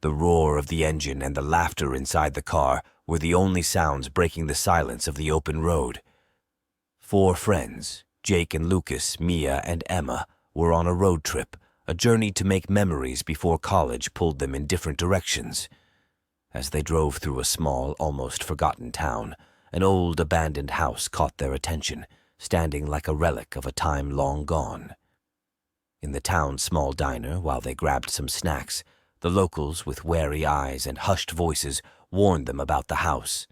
The roar of the engine and the laughter inside the car were the only sounds breaking the silence of the open road. 4 friends, Jake and Lucas, Mia and Emma, were on a road trip, a journey to make memories before college pulled them in different directions. As they drove through a small, almost forgotten town, an old abandoned house caught their attention, standing like a relic of a time long gone. In the town's small diner, while they grabbed some snacks, the locals, with wary eyes and hushed voices, warned them about the house.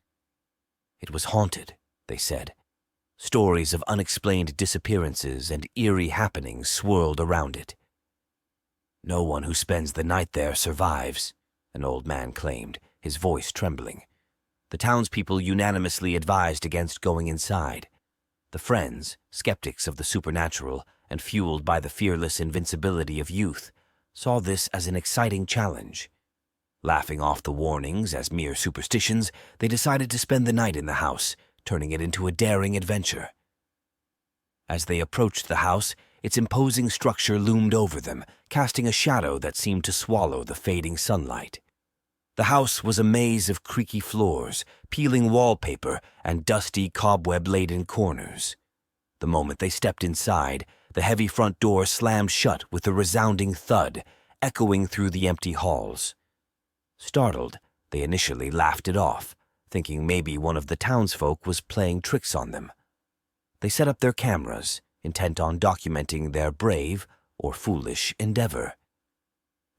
It was haunted, they said. Stories of unexplained disappearances and eerie happenings swirled around it. "No one who spends the night there survives," an old man claimed, his voice trembling. The townspeople unanimously advised against going inside. The friends, skeptics of the supernatural and fueled by the fearless invincibility of youth, saw this as an exciting challenge. Laughing off the warnings as mere superstitions, they decided to spend the night in the house, turning it into a daring adventure. As they approached the house, its imposing structure loomed over them, casting a shadow that seemed to swallow the fading sunlight. The house was a maze of creaky floors, peeling wallpaper, and dusty, cobweb-laden corners. The moment they stepped inside, the heavy front door slammed shut with a resounding thud, echoing through the empty halls. Startled, they initially laughed it off, thinking maybe one of the townsfolk was playing tricks on them. They set up their cameras, intent on documenting their brave or foolish endeavor.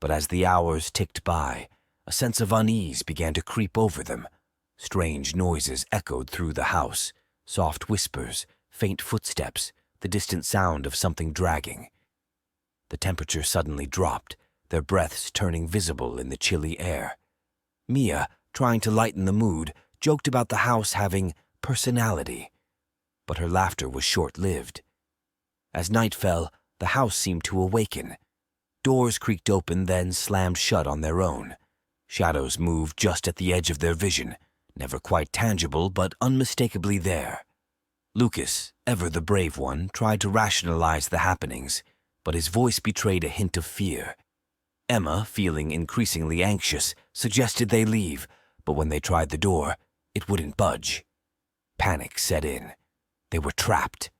But as the hours ticked by, a sense of unease began to creep over them. Strange noises echoed through the house, soft whispers, faint footsteps, the distant sound of something dragging. The temperature suddenly dropped, their breaths turning visible in the chilly air. Mia, trying to lighten the mood, joked about the house having personality. But her laughter was short-lived. As night fell, the house seemed to awaken. Doors creaked open, then slammed shut on their own. Shadows moved just at the edge of their vision, never quite tangible but unmistakably there. Lucas, ever the brave one, tried to rationalize the happenings, but his voice betrayed a hint of fear. Emma, feeling increasingly anxious, suggested they leave, but when they tried the door, it wouldn't budge. Panic set in. They were trapped.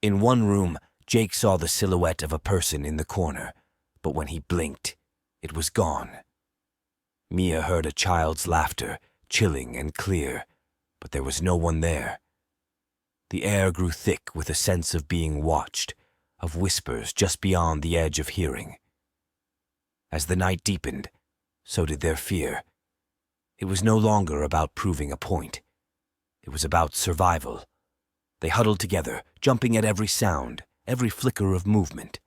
In one room, Jake saw the silhouette of a person in the corner, but when he blinked, it was gone. Mia heard a child's laughter, chilling and clear, but there was no one there. The air grew thick with a sense of being watched, of whispers just beyond the edge of hearing. As the night deepened, so did their fear. It was no longer about proving a point. It was about survival. They huddled together, jumping at every sound, every flicker of movement.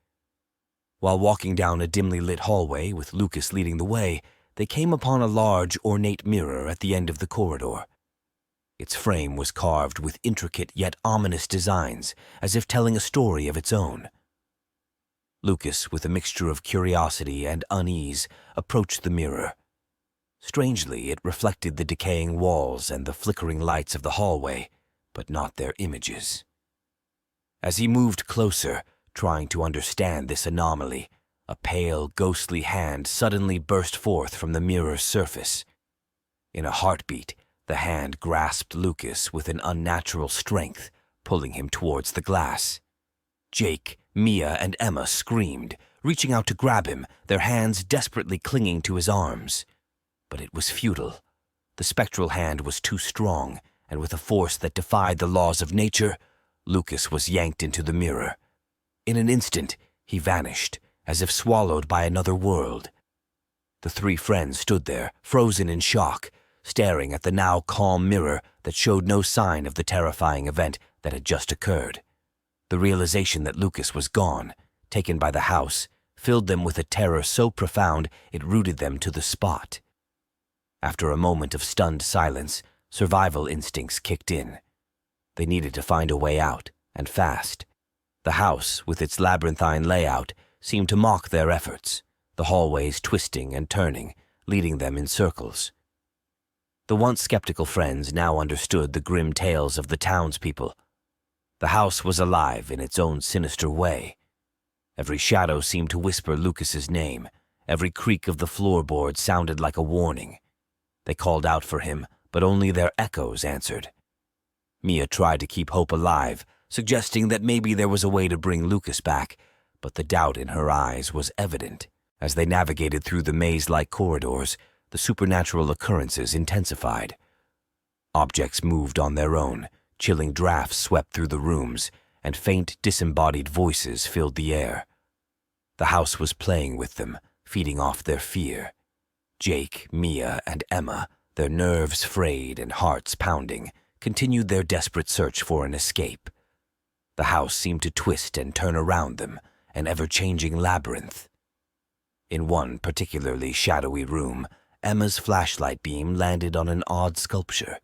While walking down a dimly lit hallway with Lucas leading the way, they came upon a large, ornate mirror at the end of the corridor. Its frame was carved with intricate yet ominous designs, as if telling a story of its own. Lucas, with a mixture of curiosity and unease, approached the mirror. Strangely, it reflected the decaying walls and the flickering lights of the hallway, but not their images. As he moved closer, trying to understand this anomaly, a pale, ghostly hand suddenly burst forth from the mirror's surface. In a heartbeat, the hand grasped Lucas with an unnatural strength, pulling him towards the glass. Jake, Mia, and Emma screamed, reaching out to grab him, their hands desperately clinging to his arms. But it was futile. The spectral hand was too strong, and with a force that defied the laws of nature, Lucas was yanked into the mirror. In an instant, he vanished, as if swallowed by another world. The 3 friends stood there, frozen in shock, staring at the now calm mirror that showed no sign of the terrifying event that had just occurred. The realization that Lucas was gone, taken by the house, filled them with a terror so profound it rooted them to the spot. After a moment of stunned silence, survival instincts kicked in. They needed to find a way out, and fast. The house, with its labyrinthine layout, seemed to mock their efforts, the hallways twisting and turning, leading them in circles. The once skeptical friends now understood the grim tales of the townspeople. The house was alive in its own sinister way. Every shadow seemed to whisper Lucas's name, Every creak of the floorboard sounded like a warning. They called out for him, but only their echoes answered. Mia tried to keep hope alive, suggesting that maybe there was a way to bring Lucas back, but the doubt in her eyes was evident. As they navigated through the maze-like corridors, the supernatural occurrences intensified. Objects moved on their own, chilling drafts swept through the rooms, and faint, disembodied voices filled the air. The house was playing with them, feeding off their fear. Jake, Mia, and Emma, their nerves frayed and hearts pounding, continued their desperate search for an escape. The house seemed to twist and turn around them, an ever-changing labyrinth. In one particularly shadowy room, Emma's flashlight beam landed on an odd sculpture.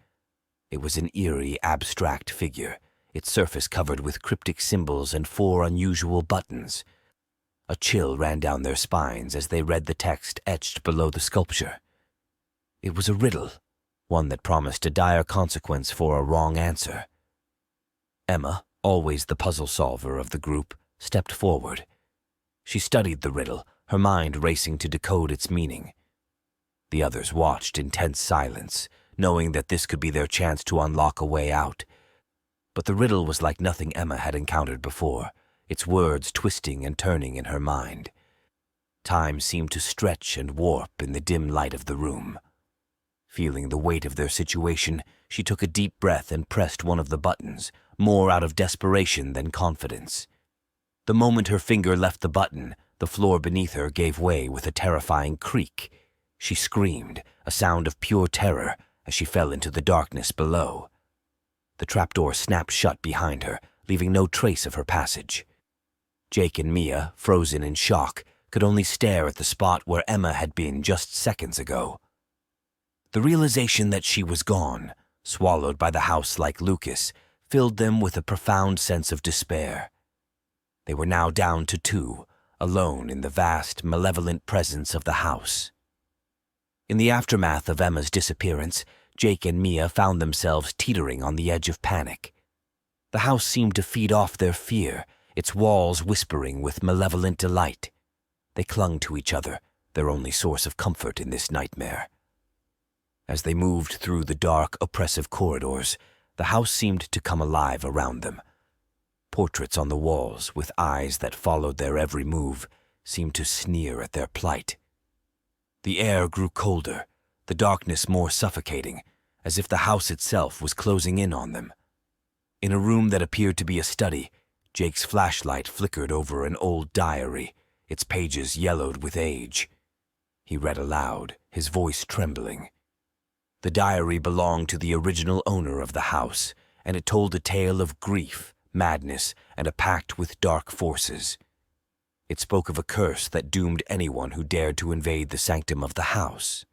It was an eerie, abstract figure, its surface covered with cryptic symbols and 4 unusual buttons. A chill ran down their spines as they read the text etched below the sculpture. It was a riddle, one that promised a dire consequence for a wrong answer. Emma, always the puzzle solver of the group, stepped forward. She studied the riddle, her mind racing to decode its meaning. The others watched in tense silence, knowing that this could be their chance to unlock a way out. But the riddle was like nothing Emma had encountered before, its words twisting and turning in her mind. Time seemed to stretch and warp in the dim light of the room. Feeling the weight of their situation, she took a deep breath and pressed one of the buttons, more out of desperation than confidence. The moment her finger left the button, the floor beneath her gave way with a terrifying creak. She screamed, a sound of pure terror, as she fell into the darkness below. The trapdoor snapped shut behind her, leaving no trace of her passage. Jake and Mia, frozen in shock, could only stare at the spot where Emma had been just seconds ago. The realization that she was gone, swallowed by the house like Lucas, filled them with a profound sense of despair. They were now down to 2, alone in the vast, malevolent presence of the house. In the aftermath of Emma's disappearance, Jake and Mia found themselves teetering on the edge of panic. The house seemed to feed off their fear, its walls whispering with malevolent delight. They clung to each other, their only source of comfort in this nightmare. As they moved through the dark, oppressive corridors, the house seemed to come alive around them. Portraits on the walls, with eyes that followed their every move, seemed to sneer at their plight. The air grew colder, the darkness more suffocating, as if the house itself was closing in on them. In a room that appeared to be a study, Jake's flashlight flickered over an old diary, its pages yellowed with age. He read aloud, his voice trembling. The diary belonged to the original owner of the house, and it told a tale of grief, madness, and a pact with dark forces. It spoke of a curse that doomed anyone who dared to invade the sanctum of the house.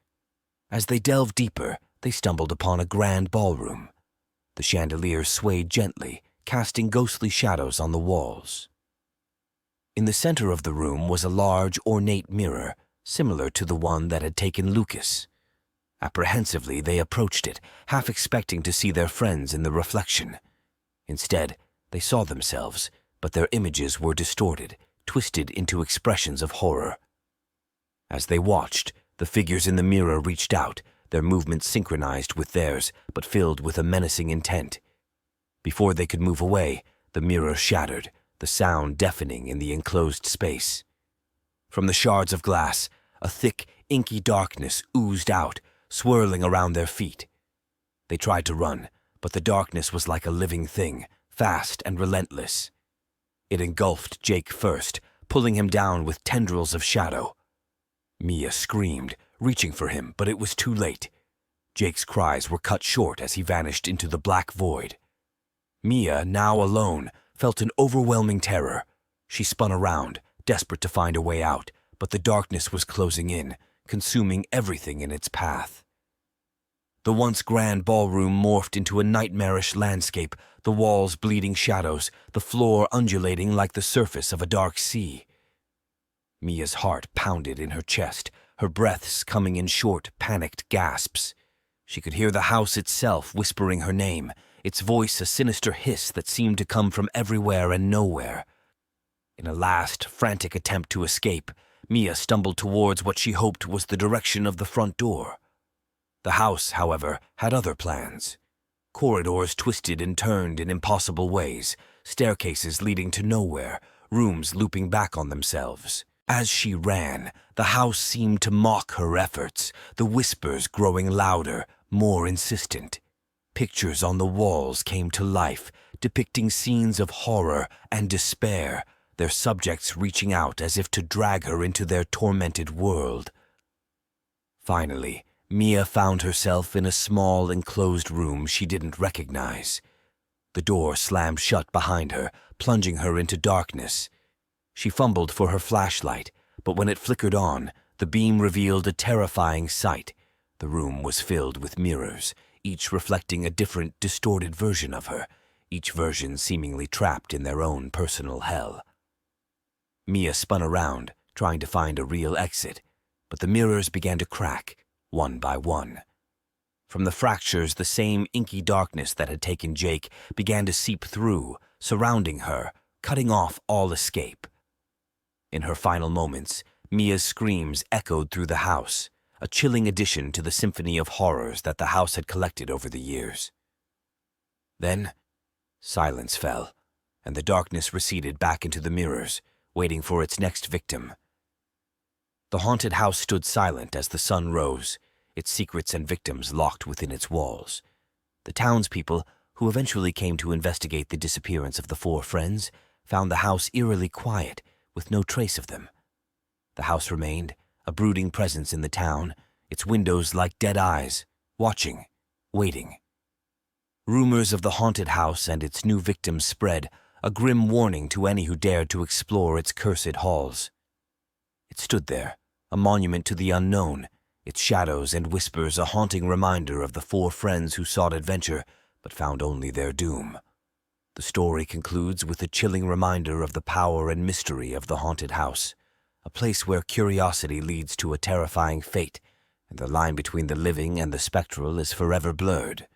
As they delved deeper, they stumbled upon a grand ballroom. The chandeliers swayed gently, casting ghostly shadows on the walls. In the center of the room was a large, ornate mirror, similar to the one that had taken Lucas. Apprehensively, they approached it, half expecting to see their friends in the reflection. Instead, they saw themselves, but their images were distorted, twisted into expressions of horror. As they watched, the figures in the mirror reached out, their movements synchronized with theirs, but filled with a menacing intent. Before they could move away, the mirror shattered, the sound deafening in the enclosed space. From the shards of glass, a thick, inky darkness oozed out, swirling around their feet. They tried to run, but the darkness was like a living thing, fast and relentless. It engulfed Jake first, pulling him down with tendrils of shadow. Mia screamed, reaching for him, but it was too late. Jake's cries were cut short as he vanished into the black void. Mia, now alone, felt an overwhelming terror. She spun around, desperate to find a way out, but the darkness was closing in, consuming everything in its path. The once grand ballroom morphed into a nightmarish landscape, the walls bleeding shadows, the floor undulating like the surface of a dark sea. Mia's heart pounded in her chest, her breaths coming in short, panicked gasps. She could hear the house itself whispering her name, its voice a sinister hiss that seemed to come from everywhere and nowhere. In a last, frantic attempt to escape, Mia stumbled towards what she hoped was the direction of the front door. The house, however, had other plans. Corridors twisted and turned in impossible ways, staircases leading to nowhere, rooms looping back on themselves. As she ran, the house seemed to mock her efforts, the whispers growing louder, more insistent. Pictures on the walls came to life, depicting scenes of horror and despair, their subjects reaching out as if to drag her into their tormented world. Finally, Mia found herself in a small, enclosed room she didn't recognize. The door slammed shut behind her, plunging her into darkness. She fumbled for her flashlight, but when it flickered on, the beam revealed a terrifying sight. The room was filled with mirrors, each reflecting a different, distorted version of her, each version seemingly trapped in their own personal hell. Mia spun around, trying to find a real exit, but the mirrors began to crack, one by one. From the fractures, the same inky darkness that had taken Jake began to seep through, surrounding her, cutting off all escape. In her final moments, Mia's screams echoed through the house, a chilling addition to the symphony of horrors that the house had collected over the years. Then, silence fell, and the darkness receded back into the mirrors, waiting for its next victim. The haunted house stood silent as the sun rose, its secrets and victims locked within its walls. The townspeople, who eventually came to investigate the disappearance of the four friends, found the house eerily quiet, with no trace of them. The house remained, a brooding presence in the town, its windows like dead eyes, watching, waiting. Rumors of the haunted house and its new victims spread, a grim warning to any who dared to explore its cursed halls. It stood there, a monument to the unknown, its shadows and whispers a haunting reminder of the four friends who sought adventure but found only their doom. The story concludes with a chilling reminder of the power and mystery of the haunted house, a place where curiosity leads to a terrifying fate, and the line between the living and the spectral is forever blurred.